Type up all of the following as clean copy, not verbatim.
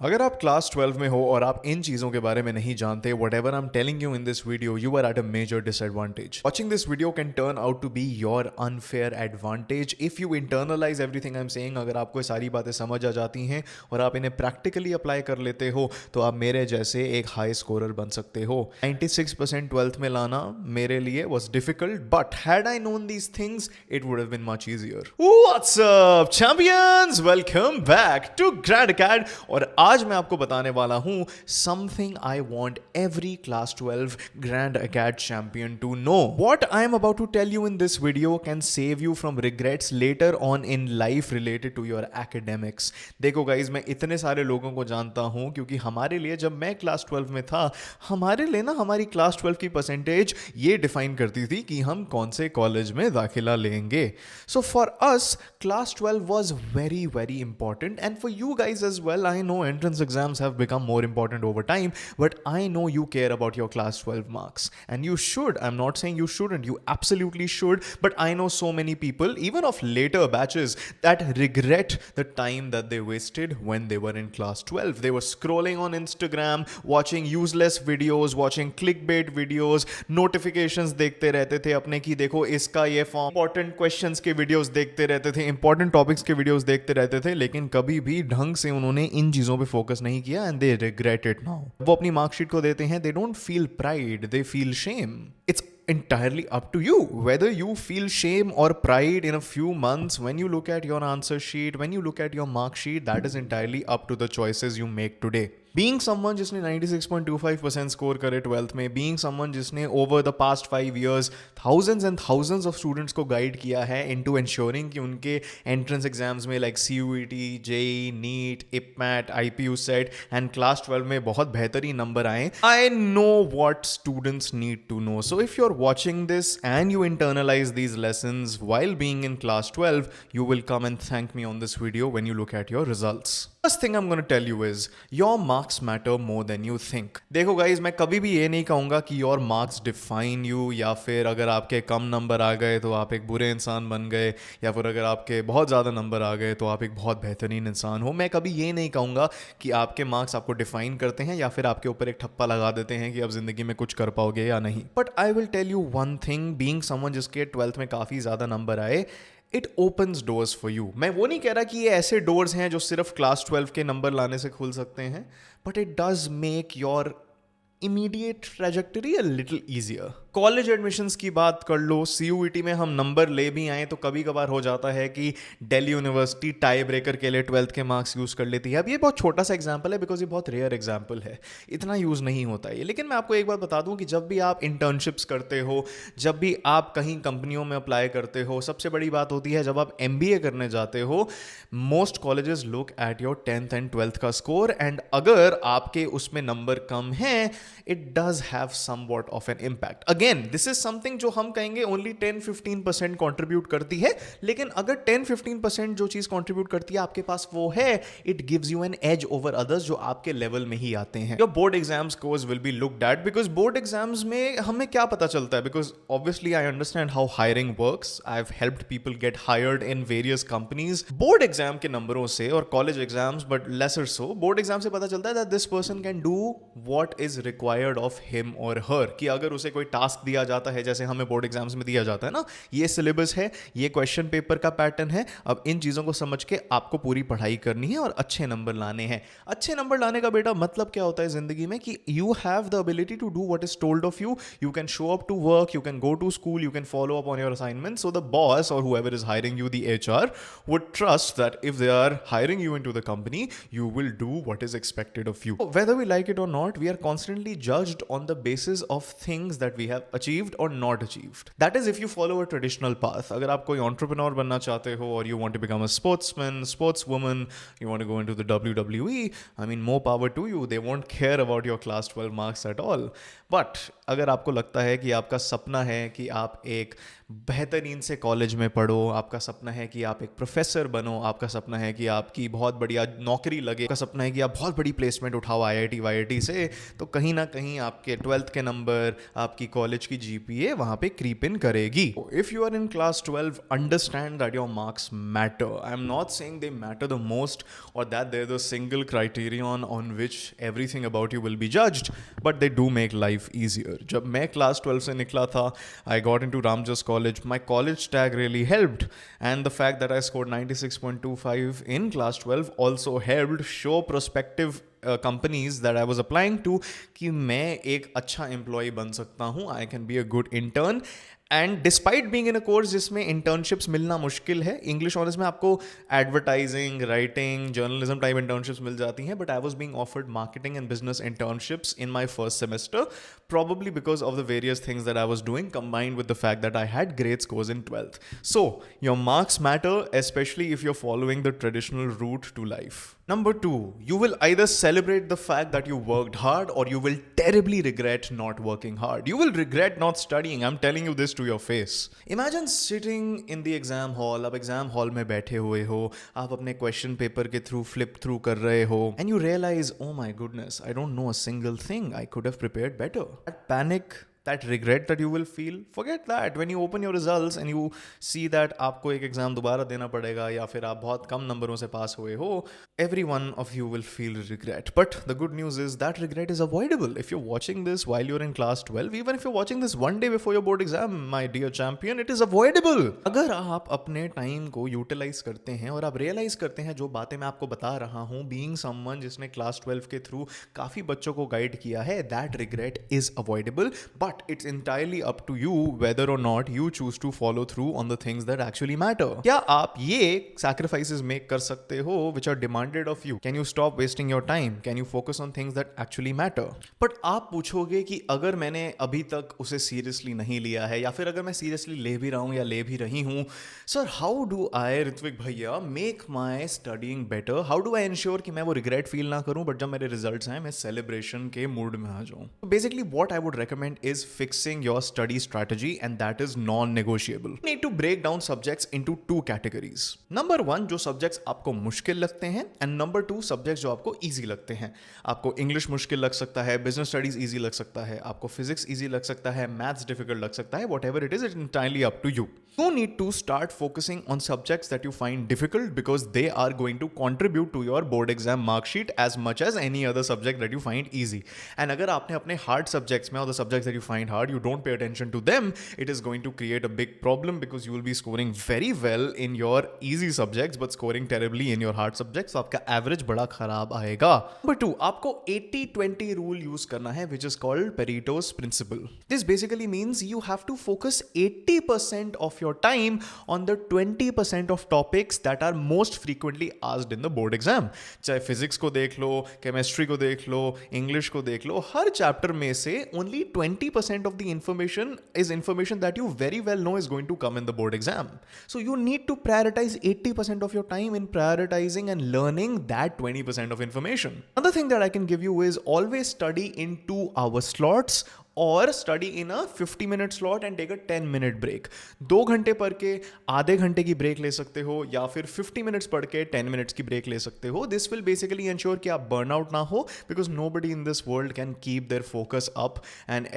अगर आप क्लास 12 में हो और आप इन चीजों के बारे में नहीं जानते, whatever I am telling you in this video, you are at a major disadvantage. Watching this video can turn out to be your unfair advantage if you internalise everything I am saying. अगर आपको ये सारी बातें समझ आ जाती हैं और आप इन्हें प्रैक्टिकली अप्लाई कर लेते हो तो आप मेरे जैसे एक हाई स्कोरर बन सकते हो. 96% 12th में लाना मेरे लिए was difficult, but had I known these things it would have been much easier. What's up champions, welcome back to Grand Acad. और आज मैं आपको बताने वाला हूं something I want every class 12 Grand Acad champion to know. What I am about to tell you in this video can save you from regrets later on in life related to your academics. देखो guys, मैं इतने सारे लोगों को जानता हूं क्योंकि हमारे लिए जब मैं क्लास 12 में था, हमारे लिए ना हमारी क्लास 12 की परसेंटेज ये डिफाइन करती थी कि हम कौन से कॉलेज में दाखिला लेंगे. So for us class 12 was very very important, and for you guys as well. I know entrance exams have become more important over time, but I know you care about your class 12 marks, and you should. I'm not saying you shouldn't, you absolutely should, but I know so many people even of later batches that regret the time that they wasted when they were in class 12. They were scrolling on Instagram, watching useless videos, watching clickbait videos, notifications देखते रहते थे अपने कि देखो इसका ये form, important questions के videos देखते रहते थे, इंपॉर्टेंट टॉपिक्स के वीडियोस देखते रहते थे, लेकिन कभी भी ढंग से उन्होंने इन चीजों पे फोकस नहीं किया, and they regret it now. वो अपनी मार्कशीट को देते हैं, they don't feel pride, they feel shame. It's entirely up to you whether you feel shame or pride in a few months when you look at your answer sheet, when you look at your mark sheet. That is entirely up to the choices you make today. Being someone जिसने 96.25% score करे 12th में, being someone जिसने over the past 5 years thousands and thousands of students को guide किया है into ensuring कि उनके entrance exams में like CUET, JEE, NEET, IPMAT, IPU set and class 12 में बहुत बेहतरीन नंबर आए. I know what students need to know. So if you're watching this and you internalize these lessons while being in class 12, you will come and thank me on this video when you look at your results. First thing I'm going to tell you is your marks matter more than you think. देखो guys, मैं कभी भी ये नहीं कहूँगा कि your marks define you, या फिर अगर आपके कम नंबर आ गए तो आप एक बुरे इंसान बन गए, या फिर अगर आपके बहुत ज़्यादा नंबर आ गए तो आप एक बहुत बेहतरीन इंसान हो. मैं कभी ये नहीं कहूँगा कि आपके मार्क्स आपको डिफाइन करते हैं या फिर आपके ऊपर एक ठप्पा लगा देते हैं कि अब ज़िंदगी में कुछ कर पाओगे या नहीं. But I will tell you one thing, being someone जिसके 12th में काफ़ी ज़्यादा नंबर आए, it opens doors for you. मैं वो नहीं कह रहा कि ये ऐसे डोर्स हैं जो सिर्फ क्लास 12 के नंबर लाने से खुल सकते हैं, but it does make your immediate trajectory a little easier. College admissions की बात कर लो, CUET में हम नंबर ले भी आए तो कभी कभार हो जाता है कि दिल्ली यूनिवर्सिटी टाई ब्रेकर के लिए 12th के मार्क्स यूज़ कर लेती है. अब ये बहुत छोटा सा एग्जाम्पल है बिकॉज ये बहुत रेयर एग्जाम्पल है, इतना यूज़ नहीं होता है. लेकिन मैं आपको एक बात बता दूं कि जब भी आप इंटर्नशिप्स करते हो, जब भी आप कहीं कंपनियों में अप्लाई करते हो, सबसे बड़ी बात होती है जब आप MBA करने जाते हो, most colleges look at your 10th and 12th का स्कोर, एंड अगर आपके उसमें नंबर कम हैं, it does have somewhat of an impact. Again this is something जो हम कहेंगे ओनली 10-15% कॉन्ट्रीब्यूट करती है, लेकिन अगर 10-15% जो चीज कॉन्ट्रीब्यूट करती है आपके पास वो है, it gives you an edge over others जो आपके लेवल में ही आते हैं. Your board exam scores will be looked at, because board exams में हमें क्या पता चलता है, because obviously I understand how hiring works. I have helped people get hired in various companies. Board exam के नंबरों से, और college exams but lesser so, board exam से पता चलता है that this person can do what is required of him और हर. कि अगर उसे कोई टास्क दिया जाता है, जैसे हमें बोर्ड एग्जाम्स में दिया जाता है ना, ये सिलेबस है, ये क्वेश्चन पेपर का पैटर्न है, अब इन चीजों को समझ के आपको पूरी पढ़ाई करनी है और अच्छे नंबर लाने हैं. अच्छे नंबर लाने का बेटा मतलब क्या होता है जिंदगी में कि you have the ability to do what is told of you. You can show up to work, you can go to school, you can follow up on your assignment. So the boss और whoever is hiring you, the HR, would trust that if they are hiring you into the company, you will do what is expected of you. Whether we like it or not, we are constantly judged on the basis of things that we have achieved or not achieved. That is if you follow a traditional path. अगर आप कोई entrepreneur बनना चाहते हो, or you want to become a sportsman, sportswoman, you want to go into the WWE, I mean, more power to you. They won't care about your class 12 marks at all. But अगर आपको लगता है कि आपका सपना है कि आप एक बेहतरीन से कॉलेज में पढ़ो, आपका सपना है कि आप एक प्रोफेसर बनो, आपका सपना है कि आपकी बहुत बढ़िया नौकरी लगे, आपका सपना है कि आप बहुत बड़ी प्लेसमेंट उठाओ IIT वाईआईटी से, तो कहीं ना कहीं आपके 12th के नंबर, आपकी कॉलेज कॉलेज की GPA वहां पे creep in करेगी. If you are in class 12, understand that your marks matter. I am not saying they matter the most or that they're the single criterion on which everything about you will be judged, but they do make life easier. जब मैं class 12 से निकला था, I got into Ramjas College. My college tag really helped, and the fact that I scored 96.25 in class 12 also helped show prospective companies that I was applying to कि मैं एक अच्छा employee बन सकता हूँ. I can be a good intern. And despite being in a course जिसमें internships मिलना मुश्किल है, इंग्लिश ऑनर्स में आपको advertising, writing, journalism type internships मिल जाती हैं, but I was being offered marketing and business internships in my first semester, probably because of the various things that I was doing combined with the fact that I had great scores in 12th. So your marks matter, especially if you're following the traditional route to life. Number 2, you will either celebrate the fact that you worked hard or you will terribly regret not working hard. You will regret not studying. I'm telling you this to your face. Imagine sitting in the exam hall. आप exam hall में बैठे हुए हो, आप अपने question paper के through flip through कर रहे हो, and you realize, oh my goodness, I don't know a single thing. I could have prepared better. That panic, that regret that you will feel, forget that. When you open your results and you see that आपको एक exam दोबारा देना पड़ेगा या फिर आप बहुत कम नंबरों से पास हुए हो, every one of you will feel regret. But the good news is that regret is avoidable. If you're watching this while you're in class 12, even if you're watching this one day before your board exam, my dear champion, it is avoidable. अगर आप अपने time को utilise करते हैं और आप realise करते हैं जो बातें मैं आपको बता रहा हूँ, बीइंग समवन जिसने क्लास 12 के थ्रू काफी बच्चों को गाइड किया है, that regret is avoidable. But it's entirely up to you whether or not you choose to follow through on the things that actually matter. क्या आप ये sacrifices make कर सकते हो which are demanded of you? Can you stop wasting your time? Can you focus on things that actually matter? But आप पूछोगे कि अगर मैंने अभी तक उसे seriously नहीं लिया है या फिर अगर मैं seriously ले भी रहा हूँ या ले भी रही हूँ, sir, how do I, Ritwik भैया, make my studying better? How do I ensure कि मैं वो regret feel ना करूँ, but जब मेरे results आए मैं celebration के mood में आ जाऊँ? So basically what I would recommend is fixing your study strategy, and that is non-negotiable. You need to break down subjects into 2 categories. Number 1, जो subjects आपको मुश्किल लगते हैं, and number 2, subjects जो आपको easy लगते हैं. आपको English मुश्किल लग सकता है, business studies easy लग सकता है, आपको physics easy लग सकता है, maths difficult लग सकता है, whatever it is, it's entirely up to you. You need to start focusing on subjects that you find difficult because they are going to contribute to your board exam mark sheet as much as any other subject that you find easy. And अगर आपने अपने hard subjects में or the subjects that you find hard, you don't pay attention to them, it is going to create a big problem because you will be scoring very well in your easy subjects but scoring terribly in your hard subjects. So आपका average बड़ा खराब आएगा. Number 2, आपको 80-20 rule use करना है, which is called Pareto's principle. This basically means you have to focus 80% of your time on the 20% of topics that are most frequently asked in the board exam. चाहे physics को देख लो, chemistry को देख लो, English को देख लो, हर chapter में से only 20% of the information is information that you very well know is going to come in the board exam. So you need to prioritize 80% of your time in prioritizing and learning that 20% of information. Another thing that I can give you is always study in 2-hour slots और study in a 50-minute slot and take a 10-minute break. 2 घंटे पढ़ के आधे घंटे की break ले सकते हो या फिर 50 minutes पढ़ के 10 minutes की ब्रेक ले सकते हो. दिस विल बेसिकली इंश्योर कि आप बर्न आउट ना हो, because nobody in this world can keep their focus up and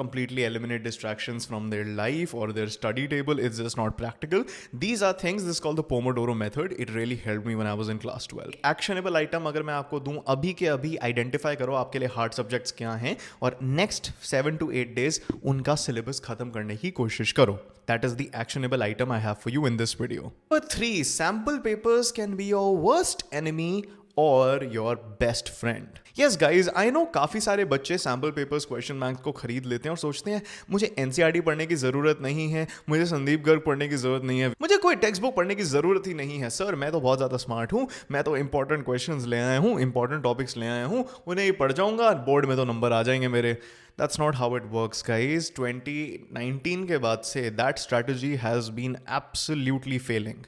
completely eliminate distractions from their life or their study table. It's just not practical. These are things, this is called the Pomodoro method. It really helped me when I was in class 12. Actionable item अगर मैं आपको दूं, अभी के अभी identify करो आपके लिए हार्ड सब्जेक्ट्स क्या हैं और नेक्स्ट 7 to 8 days उनका सिलेबस खत्म करने की कोशिश करो. That is the actionable item I have for you in this video. Number 3, sample papers can be your worst enemy or your best friend. Yes guys, I know काफ़ी सारे बच्चे sample papers question bank को खरीद लेते हैं और सोचते हैं मुझे NCERT पढ़ने की ज़रूरत नहीं है, मुझे संदीप गर्ग पढ़ने की ज़रूरत नहीं है, मुझे कोई टेक्स्ट बुक पढ़ने की ज़रूरत ही नहीं है. सर मैं तो बहुत ज़्यादा स्मार्ट हूँ, मैं तो इंपॉर्टेंट क्वेश्चंस ले आया हूँ, इंपॉर्टेंट टॉपिक्स ले आया हूँ, उन्हें ही पढ़ जाऊँगा, बोर्ड में तो नंबर आ जाएंगे मेरे. That's not how it works, guys. 2019 के बाद से that strategy has been absolutely failing.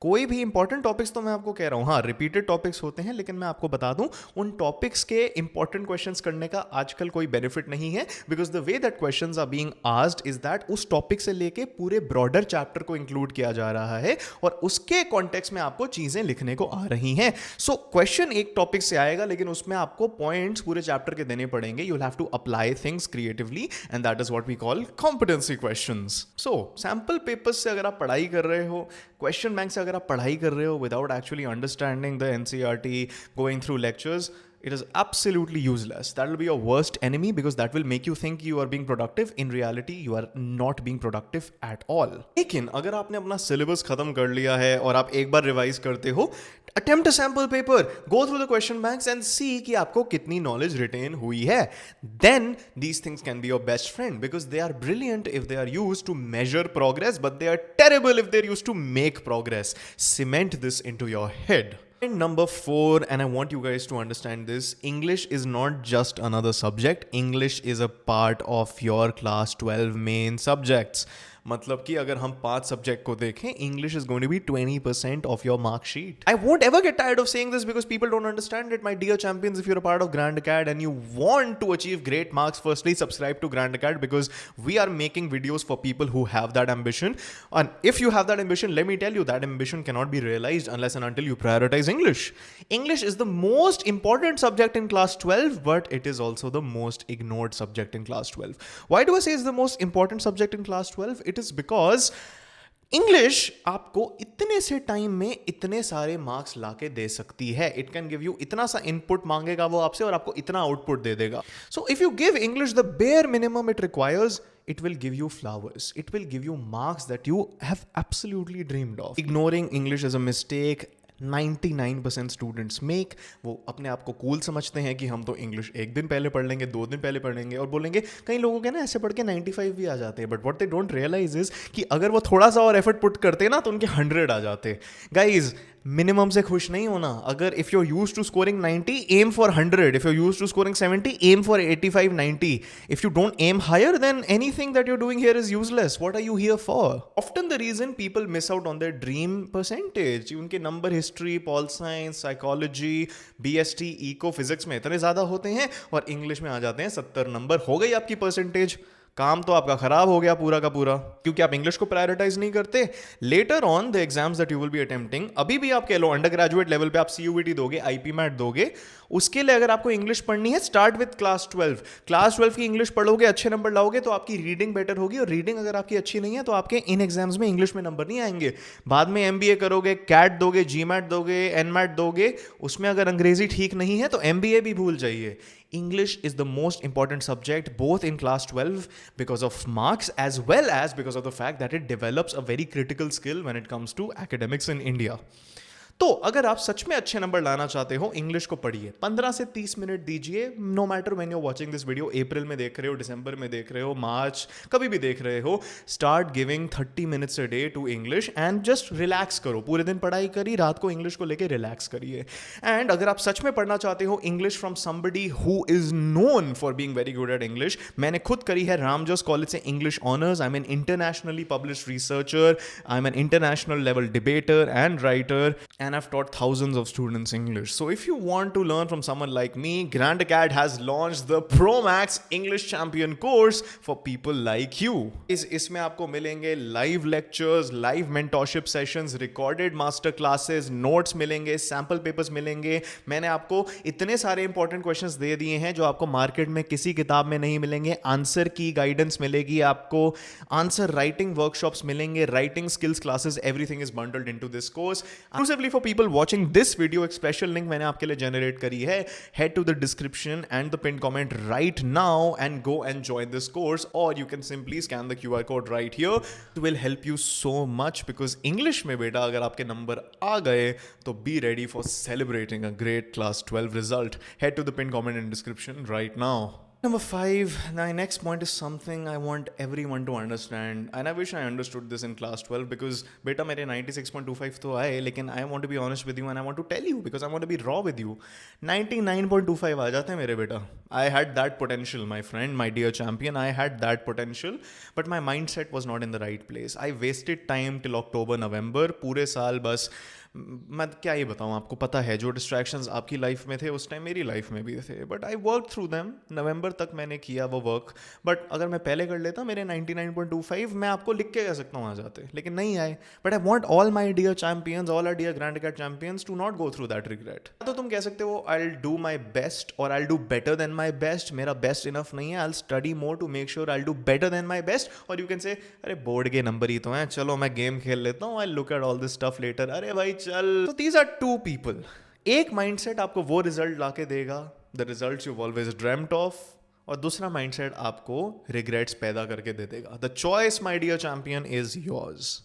कोई भी इंपॉर्टेंट टॉपिक्स तो मैं आपको कह रहा हूँ, हाँ रिपीटेड टॉपिक्स होते हैं, लेकिन मैं आपको बता दूं उन टॉपिक्स के इंपॉर्टेंट क्वेश्चंस करने का आजकल कोई बेनिफिट नहीं है, because the way that questions are being asked is that उस टॉपिक से लेके पूरे ब्रॉडर चैप्टर को इंक्लूड किया जा रहा है और उसके कॉन्टेक्स्ट में आपको चीजें लिखने को आ रही हैं. सो क्वेश्चन एक टॉपिक से आएगा, लेकिन उसमें आपको पॉइंट्स पूरे चैप्टर के देने पड़ेंगे. You will have to apply things creatively and that is what we call competency questions. So sample papers से अगर आप पढ़ाई कर रहे हो, क्वेश्चन बैंक से अगर आप पढ़ाई कर रहे हो without actually understanding the NCERT, going through lectures, it is absolutely useless. That will be your worst enemy because that will make you think you are being productive. In reality, you are not being productive at all. लेकिन अगर आपने अपना syllabus खत्म कर लिया है और आप एक बार रिवाइज करते हो, attempt a sample paper, go through the question banks and see कि आपको कितनी knowledge retain हुई है. Then these things can be your best friend because they are brilliant if they are used to measure progress, but they are terrible if they're used to make progress. Cement this into your head. And number 4, and I want you guys to understand this, English is not just another subject. English is a part of your class 12 main subjects. मतलब कि अगर हम 5 subject को देखें, English is going to be 20% of your marksheet. I won't ever get tired of saying this because people don't understand it. My dear champions, if you are a part of Grand Acad and you want to achieve great marks, firstly subscribe to Grand Acad because we are making videos for people who have that ambition. And if you have that ambition, let me tell you, that ambition can not be realised unless and until you prioritize English. English is the most important subject in class 12, but it is also the most ignored subject in class 12. Why do I say it's the most important subject in class 12? It is because English आपको इतने से time में इतने सारे marks लाके दे सकती है. It can give you, इतना सा इनपुट मांगेगा वो आपसे और आपको इतना आउटपुट दे देगा. So if you give English the bare minimum it requires, it will give you flowers. It will give you marks that you have absolutely dreamed of. Ignoring English is a mistake 99% students make. वो अपने आप को cool समझते हैं कि हम तो English एक दिन पहले पढ़ लेंगे, 2 दिन पहले पढ़ लेंगे और बोलेंगे. कई लोगों के ना ऐसे पढ़ के 95 भी आ जाते हैं, but what they don't realise is कि अगर वो थोड़ा सा और एफर्ट पुट करते ना तो उनके 100 आ जाते. गाइज, मिनिमम से खुश नहीं होना. अगर if you use to scoring 90, aim for 100. If you use to scoring 70, aim for 85, 90. If you don't aim higher, then anything that you doing here is useless. What are you here for? Often the reason people miss out on their dream percentage, उनके number history, pol science, psychology, BST, eco, physics में इतने ज्यादा होते हैं और English में आ जाते हैं 70 नंबर. हो गई आपकी परसेंटेज, काम तो आपका खराब हो गया पूरा का पूरा, क्योंकि आप इंग्लिश को प्रायोरिटाइज नहीं करते. Later on the exams that you will be attempting, अभी भी आप कह लो अंडर ग्रेजुएट लेवल पे आप सीयूईटी दोगे, आईपी मैट दोगे, उसके लिए अगर आपको इंग्लिश पढ़नी है, स्टार्ट विद क्लास 12. क्लास 12 की इंग्लिश पढ़ोगे, अच्छे नंबर लाओगे तो आपकी रीडिंग बेटर होगी, और रीडिंग अगर आपकी अच्छी नहीं है तो आपके इन एग्जाम्स में इंग्लिश में नंबर नहीं आएंगे. बाद में एमबीए करोगे, कैट दोगे, जीमैट दोगे, एनमैट दोगे, उसमें अगर अंग्रेजी ठीक नहीं है तो एमबीए भी भूल जाइए. English is the most important subject both in class 12 because of marks as well as because of the fact that it develops a very critical skill when it comes to academics in India. तो अगर आप सच में अच्छे number लाना चाहते हो, English को पढ़िए. 15 से 30 मिनट दीजिए. No matter when you are watching this video, अप्रैल में देख रहे हो, दिसंबर में देख रहे हो, मार्च, कभी भी देख रहे हो, start giving 30 minutes a day to English and just relax करो. पूरे दिन पढ़ाई करी, रात को इंग्लिश को लेके रिलैक्स करिए. एंड अगर आप सच में पढ़ना चाहते हो English from somebody who is known for being very good at English, मैंने खुद करी है रामजोस कॉलेज से English honours. I am N internationally published researcher, I am an international level debater and writer, and I've taught thousands of students English. So if you want to learn from someone like me, Grand Acad has launched the Pro Max English Champion course for people like you. इसमें आपको मिलेंगे live lectures, live mentorship sessions, recorded master classes, notes मिलेंगे, sample papers मिलेंगे. मैंने आपको इतने सारे important questions दे दिए हैं जो आपको मार्केट में किसी किताब में नहीं मिलेंगे. आंसर की गाइडेंस मिलेगी आपको, आंसर राइटिंग वर्कशॉप्स मिलेंगे, writing skills classes, everything is bundled into this course. Exclusively for people watching this video, एक स्पेशल लिंक मैंने आपके लिए जनरेट करी है. Head to the description and the pinned comment right now and go and join this course, or you can simply scan the QR code right here. It will help you so much because English में बेटा अगर आपके number आ गए तो be ready for celebrating a great class 12 result. Head to the pinned comment in description right now. Number 5, my next point is something I want everyone to understand, and I wish I understood this in class 12 because beta मेरे 96.25 तो आए, लेकिन I want to be honest with you and I want to tell you because I want to be raw with you. 99.25 आ जाते हैं मेरे बेटा. I had that potential, my friend, my dear champion. I had that potential, but my mindset was not in the right place. I wasted time till October, November. पूरे साल बस मैं क्या ही बताऊँ आपको, पता है जो डिस्ट्रैक्शंस आपकी लाइफ में थे उस टाइम मेरी लाइफ में भी थे, but I work through them. नवंबर तक मैंने किया वो वर्क, बट अगर मैं पहले कर लेता मेरे 99.25 मैं आपको लिख के कह सकता हूँ आ जाते, लेकिन नहीं आए. But I want all my dear champions, all our dear Grand Acad champions to not go through that regret. तो तुम कह सकते हो I will do my best और I will do better than my best. मेरा best enough नहीं है, I will study more to make sure I will do better than my best. और यू कैन से अरे board के number ही तो हैं, चलो मैं गेम खेल लेता हूँ, I look at all this stuff later. अरे भाई चल. तो दीज आर टू पीपल. एक माइंडसेट आपको वो रिजल्ट लाके देगा, the results you always dreamed of, और दूसरा माइंडसेट आपको रिग्रेट्स पैदा करके दे देगा. The choice my dear champion is yours.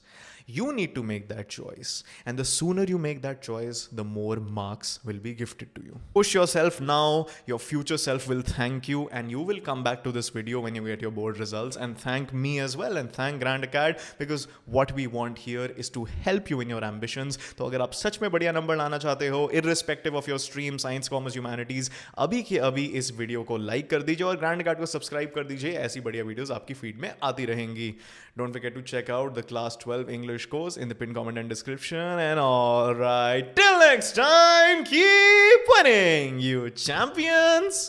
You need to make that choice, and the sooner you make that choice, the more marks will be gifted to you. Push yourself now. Your future self will thank you, and you will come back to this video when you get your board results and thank me as well, and thank Grand Acad, because what we want here is to help you in your ambitions. तो अगर आप सच में बढ़िया number लाना चाहते हो, irrespective of your stream, science, commerce, humanities, अभी के अभी इस वीडियो को लाइक कर दीजिए और Grand Acad को सब्सक्राइब कर दीजिए. ऐसी बढ़िया वीडियोस आपकी फीड में आती रहेंगी. Don't forget to check out the class 12 English course in the pinned comment and description. And all right, till next time, keep winning, you champions.